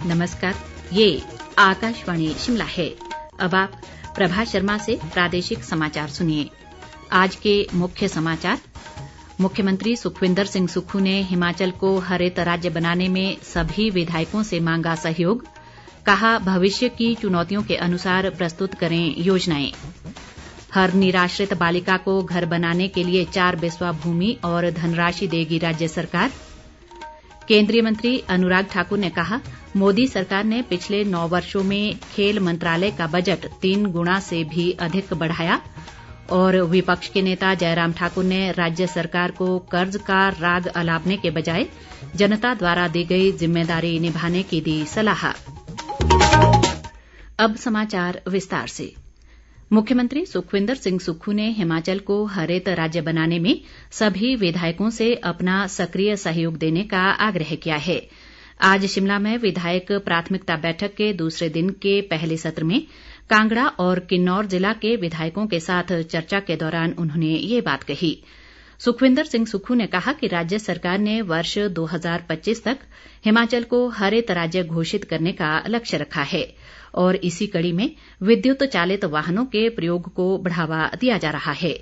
नमस्कार, ये आकाशवाणी शिमला है। अब आप प्रभा शर्मा से प्रादेशिक समाचार सुनिए। आज के मुख्य समाचार। मुख्यमंत्री सुखविंदर सिंह सुक्खू ने हिमाचल को हरित राज्य बनाने में सभी विधायकों से मांगा सहयोग। कहा, भविष्य की चुनौतियों के अनुसार प्रस्तुत करें योजनाएं। हर निराश्रित बालिका को घर बनाने के लिए 4 बिस्वा भूमि और धनराशि देगी राज्य सरकार। केंद्रीय मंत्री अनुराग ठाकुर ने कहा, मोदी सरकार ने पिछले 9 वर्षों में खेल मंत्रालय का बजट 3 गुना से भी अधिक बढ़ाया। और विपक्ष के नेता जयराम ठाकुर ने राज्य सरकार को कर्ज का राग अलापने के बजाय जनता द्वारा दी गई जिम्मेदारी निभाने की दी सलाह। अब समाचार विस्तार से। मुख्यमंत्री सुखविंदर सिंह सुक्खू ने हिमाचल को हरित राज्य बनाने में सभी विधायकों से अपना सक्रिय सहयोग देने का आग्रह किया है। आज शिमला में विधायक प्राथमिकता बैठक के दूसरे दिन के पहले सत्र में कांगड़ा और किन्नौर जिला के विधायकों के साथ चर्चा के दौरान उन्होंने ये बात कही। सुखविंदर सिंह सुक्खू ने कहा कि राज्य सरकार ने वर्ष 2025 तक हिमाचल को हरित राज्य घोषित करने का लक्ष्य रखा है और इसी कड़ी में विद्युत चालित वाहनों के प्रयोग को बढ़ावा दिया जा रहा है।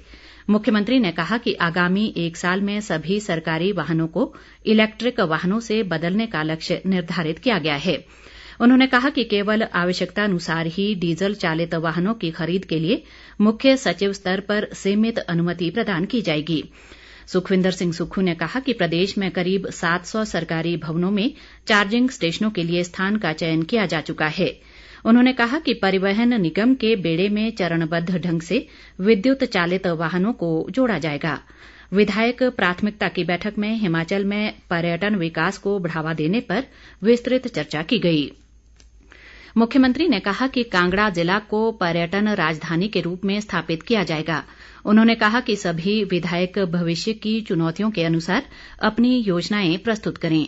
मुख्यमंत्री ने कहा कि आगामी 1 साल में सभी सरकारी वाहनों को इलेक्ट्रिक वाहनों से बदलने का लक्ष्य निर्धारित किया गया है। उन्होंने कहा कि केवल आवश्यकतानुसार ही डीजल चालित वाहनों की खरीद के लिए मुख्य सचिव स्तर पर सीमित अनुमति प्रदान की जाएगी। सुखविंदर सिंह सुक्खू ने कहा कि प्रदेश में करीब 700 सरकारी भवनों में चार्जिंग स्टेशनों के लिए स्थान का चयन किया जा चुका है। उन्होंने कहा कि परिवहन निगम के बेड़े में चरणबद्ध ढंग से विद्युत चालित वाहनों को जोड़ा जाएगा। विधायक प्राथमिकता की बैठक में हिमाचल में पर्यटन विकास को बढ़ावा देने पर विस्तृत चर्चा की गई। मुख्यमंत्री ने कहा कि कांगड़ा जिला को पर्यटन राजधानी के रूप में स्थापित किया जाएगा। उन्होंने कहा कि सभी विधायक भविष्य की चुनौतियों के अनुसार अपनी योजनाएं प्रस्तुत करें।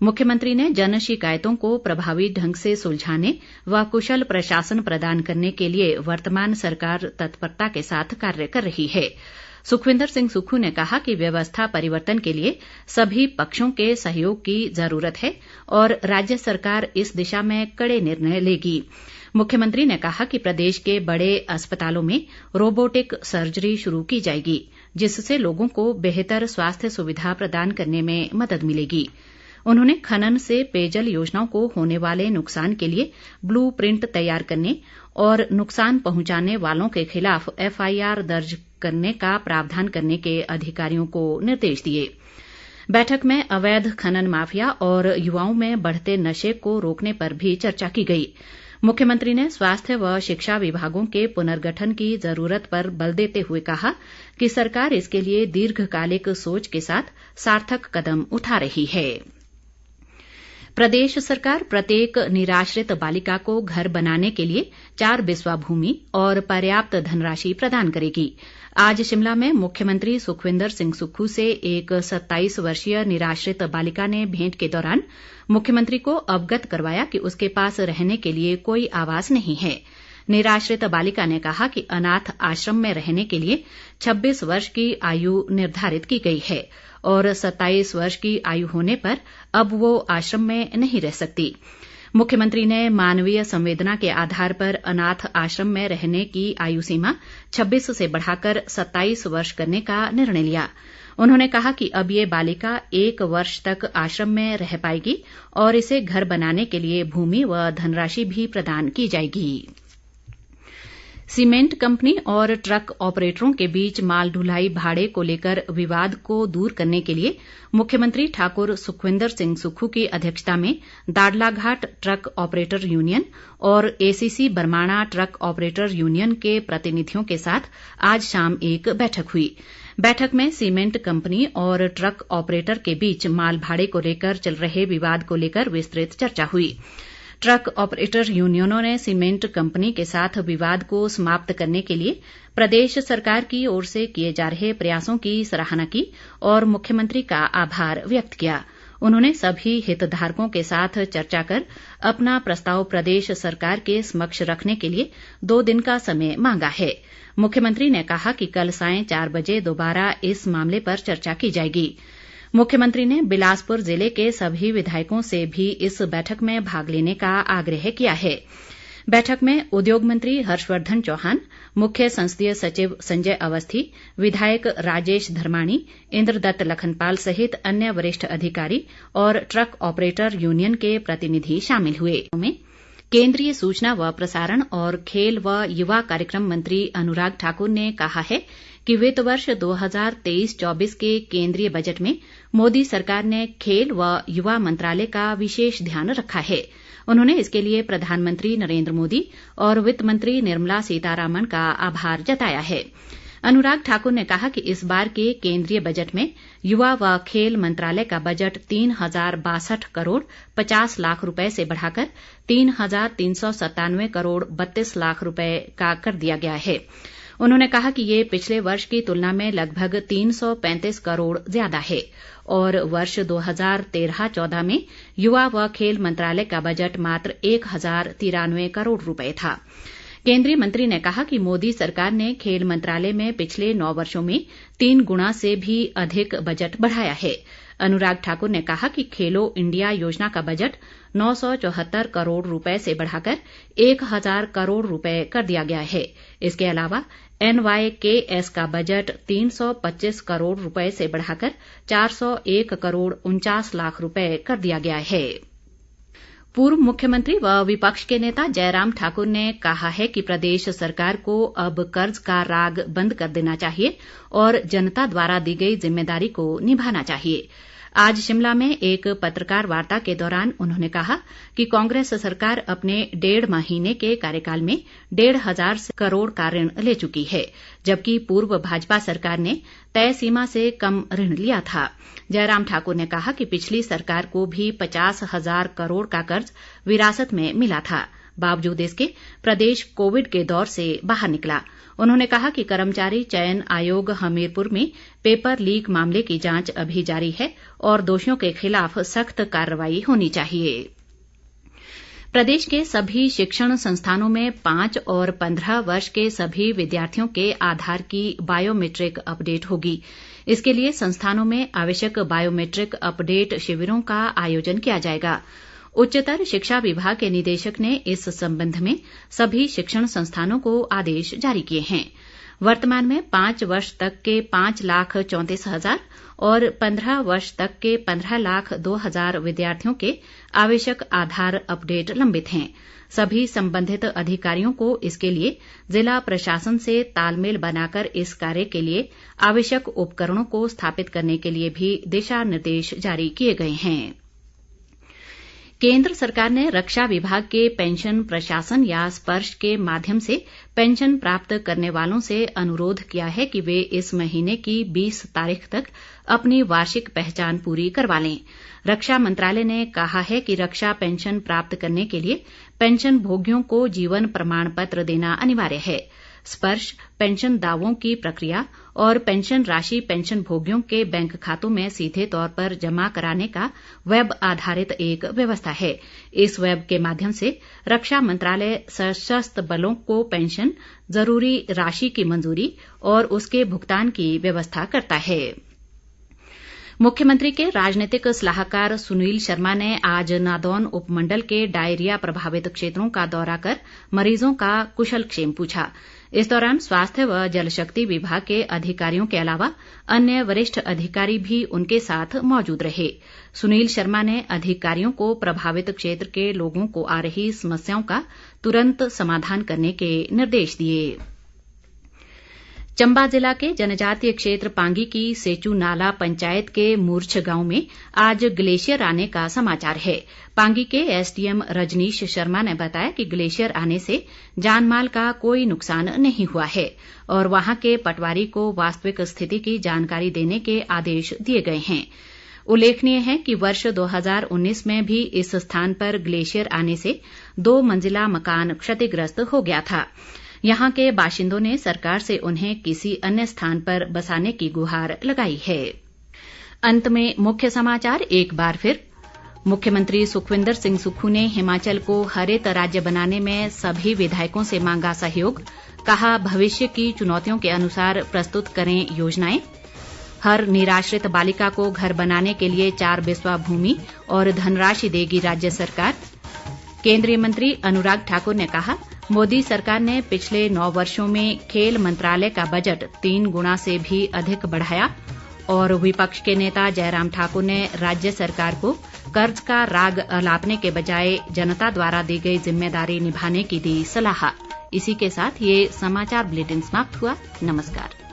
मुख्यमंत्री ने जन शिकायतों को प्रभावी ढंग से सुलझाने व कुशल प्रशासन प्रदान करने के लिए वर्तमान सरकार तत्परता के साथ कार्य कर रही है। सुखविंदर सिंह सुक्खू ने कहा कि व्यवस्था परिवर्तन के लिए सभी पक्षों के सहयोग की जरूरत है और राज्य सरकार इस दिशा में कड़े निर्णय लेगी। मुख्यमंत्री ने कहा कि प्रदेश के बड़े अस्पतालों में रोबोटिक सर्जरी शुरू की जाएगी, जिससे लोगों को बेहतर स्वास्थ्य सुविधा प्रदान करने में मदद मिलेगी। उन्होंने खनन से पेयजल योजनाओं को होने वाले नुकसान के लिए ब्लू प्रिंट तैयार करने और नुकसान पहुंचाने वालों के खिलाफ FIR दर्ज करने का प्रावधान करने के अधिकारियों को निर्देश दिए। बैठक में अवैध खनन माफिया और युवाओं में बढ़ते नशे को रोकने पर भी चर्चा की गई। मुख्यमंत्री ने स्वास्थ्य व शिक्षा विभागों के पुनर्गठन की जरूरत पर बल देते हुए कहा कि सरकार इसके लिए दीर्घकालिक सोच के साथ सार्थक कदम उठा रही है। प्रदेश सरकार प्रत्येक निराश्रित बालिका को घर बनाने के लिए 4 बिस्वा भूमि और पर्याप्त धनराशि प्रदान करेगी। आज शिमला में मुख्यमंत्री सुखविंदर सिंह सुक्खू से एक 27 वर्षीय निराश्रित बालिका ने भेंट के दौरान मुख्यमंत्री को अवगत करवाया कि उसके पास रहने के लिए कोई आवास नहीं है। निराश्रित बालिका ने कहा कि अनाथ आश्रम में रहने के लिए 26 वर्ष की आयु निर्धारित की गई है और 27 वर्ष की आयु होने पर अब वो आश्रम में नहीं रह सकती। मुख्यमंत्री ने मानवीय संवेदना के आधार पर अनाथ आश्रम में रहने की आयु सीमा 26 से बढ़ाकर 27 वर्ष करने का निर्णय लिया। उन्होंने कहा कि अब ये बालिका 1 वर्ष तक आश्रम में रह पाएगी और इसे घर बनाने के लिए भूमि व धनराशि भी प्रदान की जाएगी। सीमेंट कंपनी और ट्रक ऑपरेटरों के बीच माल ढुलाई भाड़े को लेकर विवाद को दूर करने के लिए मुख्यमंत्री ठाकुर सुखविंदर सिंह सुक्खू की अध्यक्षता में दाड़लाघाट ट्रक ऑपरेटर यूनियन और ACC Barmana truck operator union के प्रतिनिधियों के साथ आज शाम एक बैठक हुई। बैठक में सीमेंट कंपनी और ट्रक ऑपरेटर के बीच माल भाड़े को लेकर चल रहे विवाद को लेकर विस्तृत चर्चा हुई। ट्रक ऑपरेटर यूनियनों ने सीमेंट कंपनी के साथ विवाद को समाप्त करने के लिए प्रदेश सरकार की ओर से किए जा रहे प्रयासों की सराहना की और मुख्यमंत्री का आभार व्यक्त किया। उन्होंने सभी हितधारकों के साथ चर्चा कर अपना प्रस्ताव प्रदेश सरकार के समक्ष रखने के लिए 2 दिन का समय मांगा है। मुख्यमंत्री ने कहा कि कल सायं 4 बजे दोबारा इस मामले पर चर्चा की जाएगी। मुख्यमंत्री ने बिलासपुर जिले के सभी विधायकों से भी इस बैठक में भाग लेने का आग्रह किया है। बैठक में उद्योग मंत्री हर्षवर्धन चौहान, मुख्य संसदीय सचिव संजय अवस्थी, विधायक राजेश धर्माणी, इंद्रदत्त लखनपाल सहित अन्य वरिष्ठ अधिकारी और ट्रक ऑपरेटर यूनियन के प्रतिनिधि शामिल हुए। केंद्रीय सूचना व प्रसारण और खेल व युवा कार्यक्रम मंत्री अनुराग ठाकुर ने कहा है कि वित्त वर्ष 2023-24 के केंद्रीय बजट में मोदी सरकार ने खेल व युवा मंत्रालय का विशेष ध्यान रखा है। उन्होंने इसके लिए प्रधानमंत्री नरेंद्र मोदी और वित्त मंत्री निर्मला सीतारामन का आभार जताया है। अनुराग ठाकुर ने कहा कि इस बार के केंद्रीय बजट में युवा व खेल मंत्रालय का बजट 3062 करोड़ 50 लाख रुपए से बढ़ाकर 3397 करोड़ 32 लाख रुपए का कर दिया गया है। उन्होंने कहा कि ये पिछले वर्ष की तुलना में लगभग 335 करोड़ ज्यादा है और वर्ष 2013-14 में युवा व खेल मंत्रालय का बजट मात्र 1093 करोड़ रुपए था। केंद्रीय मंत्री ने कहा कि मोदी सरकार ने खेल मंत्रालय में पिछले 9 वर्षों में 3 गुना से भी अधिक बजट बढ़ाया है। अनुराग ठाकुर ने कहा कि खेलो इंडिया योजना का बजट 974 करोड़ रुपए से बढ़ाकर 1000 करोड़ रुपए कर दिया गया है। इसके अलावा NYKS का बजट 325 करोड़ रुपए से बढ़ाकर 401 करोड़ 49 लाख रुपए कर दिया गया है। पूर्व मुख्यमंत्री व विपक्ष के नेता जयराम ठाकुर ने कहा है कि प्रदेश सरकार को अब कर्ज का राग बंद कर देना चाहिए और जनता द्वारा दी गई जिम्मेदारी को निभाना चाहिए। आज शिमला में एक पत्रकार वार्ता के दौरान उन्होंने कहा कि कांग्रेस सरकार अपने 1.5 महीने के कार्यकाल में 1,500 करोड़ का ऋण ले चुकी है, जबकि पूर्व भाजपा सरकार ने तय सीमा से कम ऋण लिया था। जयराम ठाकुर ने कहा कि पिछली सरकार को भी 50,000 करोड़ का कर्ज विरासत में मिला था, बावजूद इसके प्रदेश कोविड के दौर से बाहर निकला। उन्होंने कहा कि कर्मचारी चयन आयोग हमीरपुर में पेपर लीक मामले की जांच अभी जारी है और दोषियों के खिलाफ सख्त कार्रवाई होनी चाहिए। प्रदेश के सभी शिक्षण संस्थानों में 5 और 15 वर्ष के सभी विद्यार्थियों के आधार की बायोमेट्रिक अपडेट होगी। इसके लिए संस्थानों में आवश्यक बायोमेट्रिक अपडेट शिविरों का आयोजन किया जाएगा। उच्चतर शिक्षा विभाग के निदेशक ने इस संबंध में सभी शिक्षण संस्थानों को आदेश जारी किए हैं। वर्तमान में 5 वर्ष तक के 5,34,000 और 15 वर्ष तक के 15,02,000 विद्यार्थियों के आवश्यक आधार अपडेट लंबित हैं। सभी संबंधित अधिकारियों को इसके लिए जिला प्रशासन से तालमेल बनाकर इस कार्य के लिए आवश्यक उपकरणों को स्थापित करने के लिए भी दिशा निर्देश जारी किए गए हैं। केंद्र सरकार ने रक्षा विभाग के पेंशन प्रशासन या स्पर्श के माध्यम से पेंशन प्राप्त करने वालों से अनुरोध किया है कि वे इस महीने की 20 तारीख तक अपनी वार्षिक पहचान पूरी करवा लें। रक्षा मंत्रालय ने कहा है कि रक्षा पेंशन प्राप्त करने के लिए पेंशन भोगियों को जीवन प्रमाण पत्र देना अनिवार्य है। स्पर्श पेंशन दावों की प्रक्रिया और पेंशन राशि पेंशन भोगियों के बैंक खातों में सीधे तौर पर जमा कराने का वेब आधारित एक व्यवस्था है। इस वेब के माध्यम से रक्षा मंत्रालय सशस्त्र बलों को पेंशन, जरूरी राशि की मंजूरी और उसके भुगतान की व्यवस्था करता है। मुख्यमंत्री के राजनीतिक सलाहकार सुनील शर्मा ने आज नादौन उपमंडल के डायरिया प्रभावित क्षेत्रों का दौरा कर मरीजों का कुशलक्षेम पूछा। इस दौरान स्वास्थ्य व जलशक्ति विभाग के अधिकारियों के अलावा अन्य वरिष्ठ अधिकारी भी उनके साथ मौजूद रहे। सुनील शर्मा ने अधिकारियों को प्रभावित क्षेत्र के लोगों को आ रही समस्याओं का तुरंत समाधान करने के निर्देश दिए। चंबा जिला के जनजातीय क्षेत्र पांगी की सेचू नाला पंचायत के मूर्छ गांव में आज ग्लेशियर आने का समाचार है। पांगी के एसडीएम रजनीश शर्मा ने बताया कि ग्लेशियर आने से जानमाल का कोई नुकसान नहीं हुआ है और वहां के पटवारी को वास्तविक स्थिति की जानकारी देने के आदेश दिए गए हैं। उल्लेखनीय है कि वर्ष 2019 में भी इस स्थान पर ग्लेशियर आने से 2 मंजिला मकान क्षतिग्रस्त हो गया था। यहाँ के बाशिंदों ने सरकार से उन्हें किसी अन्य स्थान पर बसाने की गुहार लगाई है। अंत में मुख्य समाचार एक बार फिर। मुख्यमंत्री सुखविंदर सिंह सुक्खू ने हिमाचल को हरित राज्य बनाने में सभी विधायकों से मांगा सहयोग। कहा, भविष्य की चुनौतियों के अनुसार प्रस्तुत करें योजनाएं। हर निराश्रित बालिका को घर बनाने के लिए 4 बिस्वा भूमि और धनराशि देगी राज्य सरकार। केंद्रीय मंत्री अनुराग ठाकुर ने कहा, मोदी सरकार ने पिछले 9 वर्षों में खेल मंत्रालय का बजट 3 गुना से भी अधिक बढ़ाया। और विपक्ष के नेता जयराम ठाकुर ने राज्य सरकार को कर्ज का राग अलापने के बजाय जनता द्वारा दी गई जिम्मेदारी निभाने की दी सलाह। इसी के साथ ये समाचार बुलेटिन समाप्त हुआ। नमस्कार।